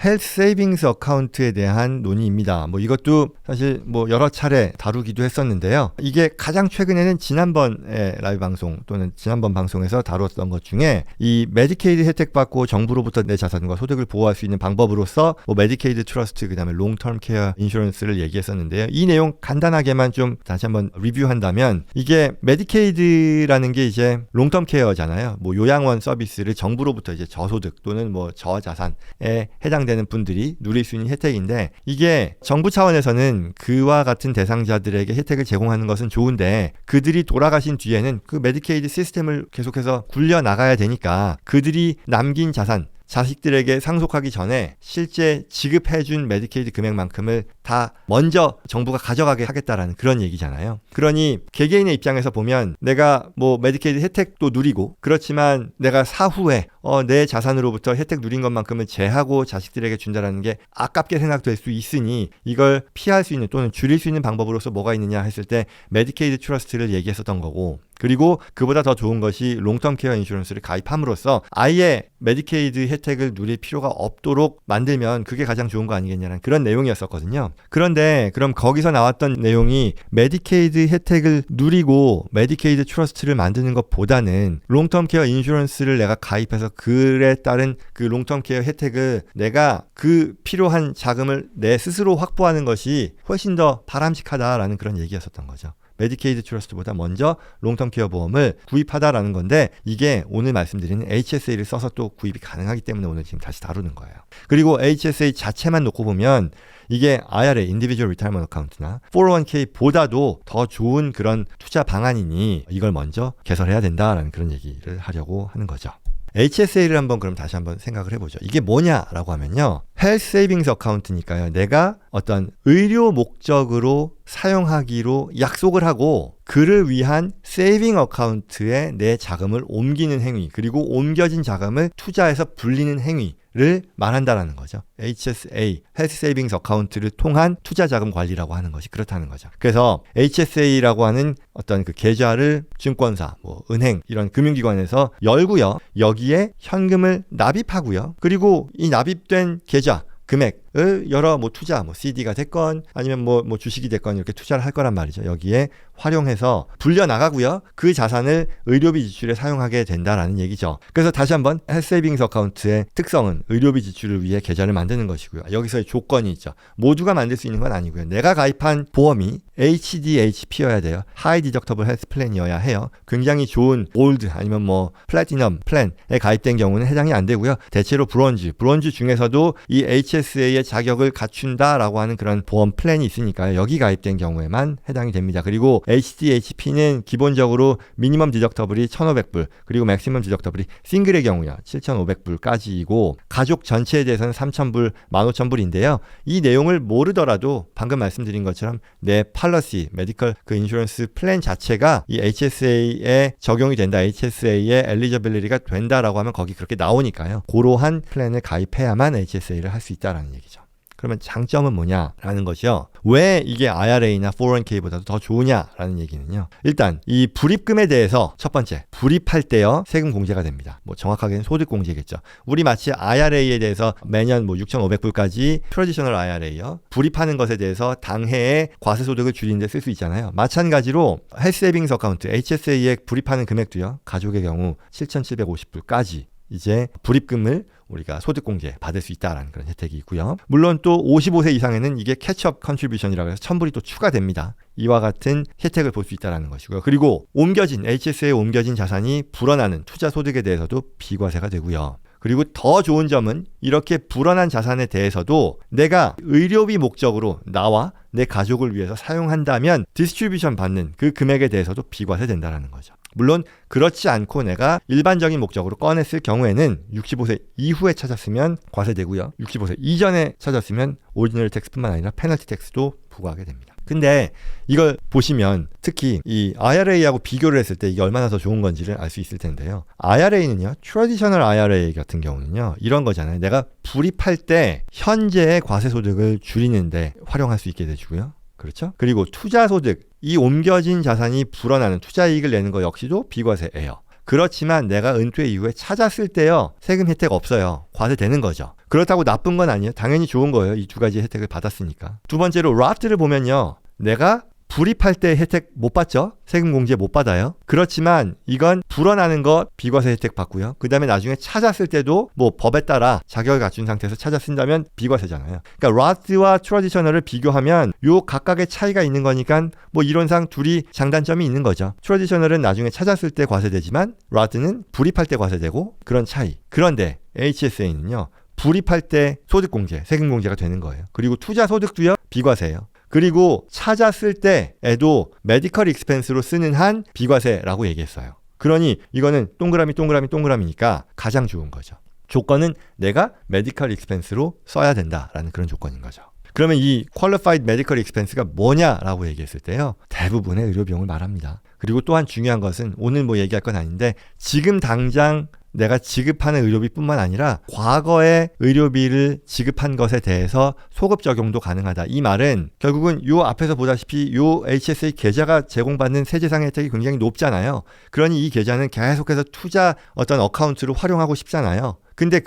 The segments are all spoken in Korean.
헬스 세이빙스 어카운트에 대한 논의입니다. 뭐 이것도 사실 뭐 여러 차례 다루기도 했었는데요. 이게 가장 최근에는 지난번에 라이브 방송 또는 지난번 방송에서 다뤘던 것 중에 이 메디케이드 혜택 받고 정부로부터 내 자산과 소득을 보호할 수 있는 방법으로서 뭐 메디케이드 트러스트 그다음에 롱텀 케어 인슈런스를 얘기했었는데요. 이 내용 간단하게만 좀 다시 한번 리뷰한다면 이게 메디케이드라는 게 이제 롱텀 케어잖아요. 뭐 요양원 서비스를 정부로부터 이제 저소득 또는 뭐 저자산에 해당되는 분들이 누릴 수 있는 혜택인데 이게 정부 차원에서는 그와 같은 대상자들에게 혜택을 제공하는 것은 좋은데 그들이 돌아가신 뒤에는 그 메디케이드 시스템을 계속해서 굴려 나가야 되니까 그들이 남긴 자산 자식들에게 상속하기 전에 실제 지급해준 메디케이드 금액만큼을 다 먼저 정부가 가져가게 하겠다라는 그런 얘기잖아요. 그러니 개개인의 입장에서 보면 내가 뭐 메디케이드 혜택도 누리고 그렇지만 내가 사후에 내 자산으로부터 혜택 누린 것만큼을 제하고 자식들에게 준다라는 게 아깝게 생각될 수 있으니 이걸 피할 수 있는 또는 줄일 수 있는 방법으로서 뭐가 있느냐 했을 때 메디케이드 트러스트를 얘기했었던 거고 그리고 그보다 더 좋은 것이 롱텀 케어 인슈런스를 가입함으로써 아예 메디케이드 혜택을 누릴 필요가 없도록 만들면 그게 가장 좋은 거 아니겠냐는 그런 내용이었었거든요. 그런데 그럼 거기서 나왔던 내용이 메디케이드 혜택을 누리고 메디케이드 트러스트를 만드는 것보다는 롱텀 케어 인슈런스를 내가 가입해서 그에 따른 그 롱텀 케어 혜택을 내가 그 필요한 자금을 내 스스로 확보하는 것이 훨씬 더 바람직하다라는 그런 얘기였었던 거죠. 메디케이드 트러스트보다 먼저 롱텀 케어 보험을 구입하다라는 건데 이게 오늘 말씀드리는 HSA를 써서 또 구입이 가능하기 때문에 오늘 지금 다시 다루는 거예요. 그리고 HSA 자체만 놓고 보면 이게 IRA, Individual Retirement Account나 401k보다도 더 좋은 그런 투자 방안이니 이걸 먼저 개설해야 된다라는 그런 얘기를 하려고 하는 거죠. HSA를 한번 그럼 다시 한번 생각을 해보죠. 이게 뭐냐라고 하면요. 헬스 세이빙스 어카운트니까요. 내가 어떤 의료 목적으로 사용하기로 약속을 하고 그를 위한 세이빙 어카운트에 내 자금을 옮기는 행위 그리고 옮겨진 자금을 투자해서 불리는 행위를 말한다라는 거죠. HSA, 헬스 세이빙스 어카운트를 통한 투자 자금 관리라고 하는 것이 그렇다는 거죠. 그래서 HSA라고 하는 어떤 그 계좌를 증권사, 뭐 은행 이런 금융기관에서 열고요. 여기에 현금을 납입하고요. 그리고 이 납입된 계좌 금액을 여러 뭐 투자, 뭐 CD가 됐건 아니면 뭐 주식이 됐건 이렇게 투자를 할 거란 말이죠. 여기에 활용해서 불려 나가고요. 그 자산을 의료비 지출에 사용하게 된다라는 얘기죠. 그래서 다시 한번 헬스 세이빙스 어카운트의 특성은 의료비 지출을 위해 계좌를 만드는 것이고요. 여기서의 조건이 있죠. 모두가 만들 수 있는 건 아니고요. 내가 가입한 보험이 HDHP여야 돼요. 하이 디덕터블 헬스 플랜이어야 해요. 굉장히 좋은 골드 아니면 뭐 플래티넘 플랜에 가입된 경우는 해당이 안 되고요. 대체로 브론즈 중에서도 이 HSA의 자격을 갖춘다라고 하는 그런 보험 플랜이 있으니까요. 여기 가입된 경우에만 해당이 됩니다. 그리고 HDHP는 기본적으로 미니멈 디덕터블이 1,500불 그리고 맥시멈 디덕터블이 싱글의 경우야 7,500불까지이고 가족 전체에 대해서는 3,000불, 15,000불인데요. 이 내용을 모르더라도 방금 말씀드린 것처럼 내 팔러시, 메디컬 그 인슈런스 플랜 자체가 이 HSA에 적용이 된다. HSA에 엘리저빌리티가 된다라고 하면 거기 그렇게 나오니까요. 그러한 플랜을 가입해야만 HSA를 할 수 있다라는 얘기죠. 그러면 장점은 뭐냐라는 것이요. 왜 이게 IRA나 401k보다도 더 좋으냐라는 얘기는요. 일단 이 불입금에 대해서 첫 번째, 불입할 때요. 세금 공제가 됩니다. 뭐 정확하게는 소득 공제겠죠. 우리 마치 IRA에 대해서 매년 뭐 6,500불까지 트래디셔널 IRA요. 불입하는 것에 대해서 당해의 과세소득을 줄이는 데 쓸 수 있잖아요. 마찬가지로 헬스 세이빙스 어카운트 HSA에 불입하는 금액도요. 가족의 경우 7,750불까지 이제 불입금을 우리가 소득공제 받을 수 있다라는 그런 혜택이 있고요. 물론 또 55세 이상에는 이게 캐치업 컨트리뷰션이라고 해서 1,000불이 또 추가됩니다. 이와 같은 혜택을 볼 수 있다는 것이고요. 그리고 HSA에 옮겨진 자산이 불어나는 투자 소득에 대해서도 비과세가 되고요. 그리고 더 좋은 점은 이렇게 불어난 자산에 대해서도 내가 의료비 목적으로 나와 내 가족을 위해서 사용한다면 디스트리뷰션 받는 그 금액에 대해서도 비과세 된다는 거죠. 물론 그렇지 않고 내가 일반적인 목적으로 꺼냈을 경우에는 65세 이후에 찾았으면 과세되고요. 65세 이전에 찾았으면 오리지널 텍스뿐만 아니라 페널티 텍스도 부과하게 됩니다. 근데 이걸 보시면 특히 이 IRA하고 비교를 했을 때 이게 얼마나 더 좋은 건지를 알 수 있을 텐데요. IRA는요. 트래디셔널 IRA 같은 경우는요. 이런 거잖아요. 내가 불입할 때 현재의 과세소득을 줄이는데 활용할 수 있게 되고요. 그렇죠? 그리고 투자소득, 이 옮겨진 자산이 불어나는 투자이익을 내는 거 역시도 비과세예요. 그렇지만 내가 은퇴 이후에 찾았을 때요, 세금 혜택 없어요. 과세되는 거죠. 그렇다고 나쁜 건 아니에요. 당연히 좋은 거예요. 이 두 가지 혜택을 받았으니까. 두 번째로 로스를 보면요, 내가 불입할 때 혜택 못 받죠? 세금 공제 못 받아요. 그렇지만 이건 불어나는 거 비과세 혜택 받고요. 그 다음에 나중에 찾았을 때도 뭐 법에 따라 자격을 갖춘 상태에서 찾았쓴다면 비과세잖아요. 그러니까 로스와 트래디셔널을 비교하면 요 각각의 차이가 있는 거니까 뭐 이론상 둘이 장단점이 있는 거죠. 트래디셔널은 나중에 찾았을 때 과세되지만 로스는 불입할 때 과세되고, 그런 차이. 그런데 HSA는요, 불입할 때 소득공제, 세금공제가 되는 거예요. 그리고 투자소득도요, 비과세예요. 그리고 찾았을 때에도 메디컬 익스펜스로 쓰는 한 비과세라고 얘기했어요. 그러니 이거는 동그라미니까 가장 좋은 거죠. 조건은 내가 메디컬 익스펜스로 써야 된다라는 그런 조건인 거죠. 그러면 이 Qualified Medical Expense가 뭐냐라고 얘기했을 때요, 대부분의 의료비용을 말합니다. 그리고 또한 중요한 것은, 오늘 뭐 얘기할 건 아닌데, 지금 당장 내가 지급하는 의료비뿐만 아니라 과거에 의료비를 지급한 것에 대해서 소급 적용도 가능하다. 이 말은 결국은 요 앞에서 보다시피 요 HSA 계좌가 제공받는 세제상의 혜택이 굉장히 높잖아요. 그러니 이 계좌는 계속해서 투자 어떤 어카운트로 활용하고 싶잖아요. 근데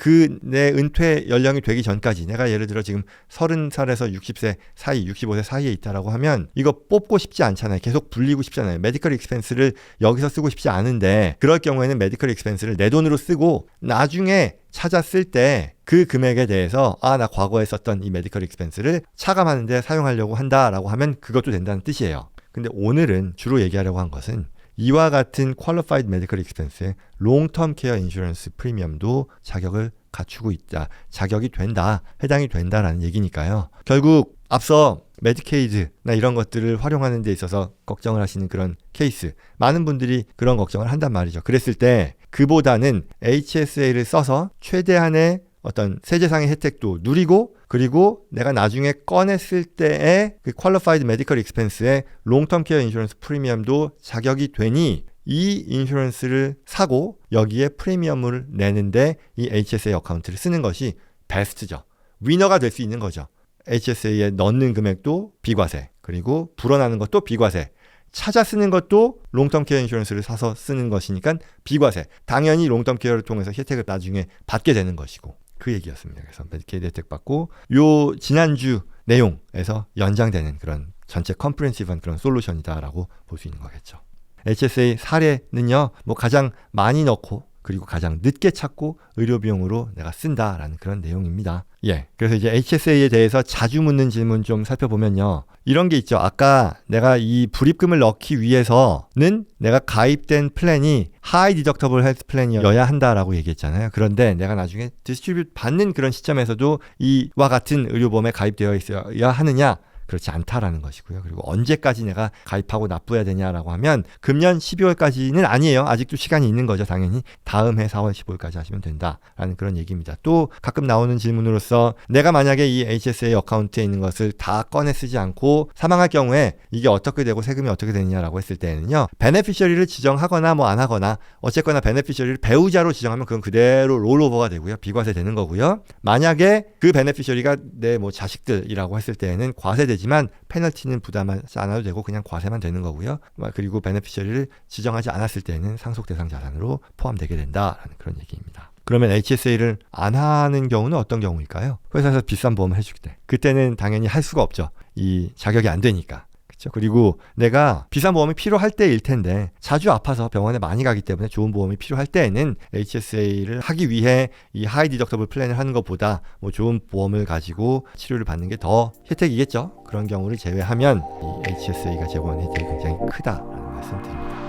내 은퇴 연령이 되기 전까지, 내가 예를 들어 지금 30살에서 60세 사이, 65세 사이에 있다라고 하면 이거 뽑고 싶지 않잖아요. 계속 불리고 싶잖아요. 메디컬 익스펜스를 여기서 쓰고 싶지 않은데, 그럴 경우에는 메디컬 익스펜스를 내 돈으로 쓰고 나중에 찾았을 때 그 금액에 대해서 나 과거에 썼던 이 메디컬 익스펜스를 차감하는 데 사용하려고 한다라고 하면 그것도 된다는 뜻이에요. 근데 오늘은 주로 얘기하려고 한 것은 이와 같은 Qualified Medical Expense의 롱텀 케어 인슈런스 프리미엄도 자격을 갖추고 있다, 자격이 된다, 해당이 된다라는 얘기니까요. 결국 앞서 메디케이드나 이런 것들을 활용하는 데 있어서 걱정을 하시는 그런 케이스, 많은 분들이 그런 걱정을 한단 말이죠. 그랬을 때 그보다는 HSA를 써서 최대한의 어떤 세제상의 혜택도 누리고, 그리고 내가 나중에 꺼냈을 때의 그 Qualified Medical Expense의 롱텀 케어 인슈런스 프리미엄도 자격이 되니 이 인슈런스를 사고 여기에 프리미엄을 내는데 이 HSA 어카운트를 쓰는 것이 베스트죠. 위너가 될 수 있는 거죠. HSA에 넣는 금액도 비과세, 그리고 불어나는 것도 비과세, 찾아 쓰는 것도 롱텀 케어 인슈런스를 사서 쓰는 것이니까 비과세. 당연히 롱텀 케어를 통해서 혜택을 나중에 받게 되는 것이고, 그 얘기였습니다. 그래서 메디케이드 혜택 받고, 요 지난주 내용에서 연장되는 그런 전체 컴프레hen시브한 그런 솔루션이다라고 볼 수 있는 거겠죠. HSA 사례는요, 뭐 가장 많이 넣고 그리고 가장 늦게 찾고 의료비용으로 내가 쓴다라는 그런 내용입니다. 그래서 이제 HSA에 대해서 자주 묻는 질문 좀 살펴보면요, 이런 게 있죠. 아까 내가 이 불입금을 넣기 위해서는 내가 가입된 플랜이 하이 디덕터블 헬스 플랜이어야 한다라고 얘기했잖아요. 그런데 내가 나중에 디스트리뷰트 받는 그런 시점에서도 이와 같은 의료보험에 가입되어 있어야 하느냐? 그렇지 않다라는 것이고요. 그리고 언제까지 내가 가입하고 납부해야 되냐라고 하면 금년 12월까지는 아니에요. 아직도 시간이 있는 거죠. 당연히 다음 해 4월 15일까지 하시면 된다라는 그런 얘기입니다. 또 가끔 나오는 질문으로서, 내가 만약에 이 HSA 어카운트에 있는 것을 다 꺼내 쓰지 않고 사망할 경우에 이게 어떻게 되고 세금이 어떻게 되느냐라고 했을 때는요, 베네피셔리를 지정하거나 뭐 안 하거나 어쨌거나 베네피셔리를 배우자로 지정하면 그건 그대로 롤오버가 되고요. 비과세 되는 거고요. 만약에 그 베네피셔리가 내 뭐 자식들이라고 했을 때는 과세되지만 페널티는 부담하지 않아도 되고 그냥 과세만 되는 거고요. 그리고 베네피셔리를 지정하지 않았을 때는 상속 대상 자산으로 포함되게 된다라는 그런 얘기입니다. 그러면 HSA를 안 하는 경우는 어떤 경우일까요? 회사에서 비싼 보험을 해주기 때, 그때는 당연히 할 수가 없죠. 이 자격이 안 되니까. 그렇죠? 그리고 내가 비싼 보험이 필요할 때일 텐데, 자주 아파서 병원에 많이 가기 때문에 좋은 보험이 필요할 때에는 HSA를 하기 위해 이 하이 디덕터블 플랜을 하는 것보다 뭐 좋은 보험을 가지고 치료를 받는 게 더 혜택이겠죠. 그런 경우를 제외하면 이 HSA가 제공하는 혜택이 굉장히 크다라는 말씀 드립니다.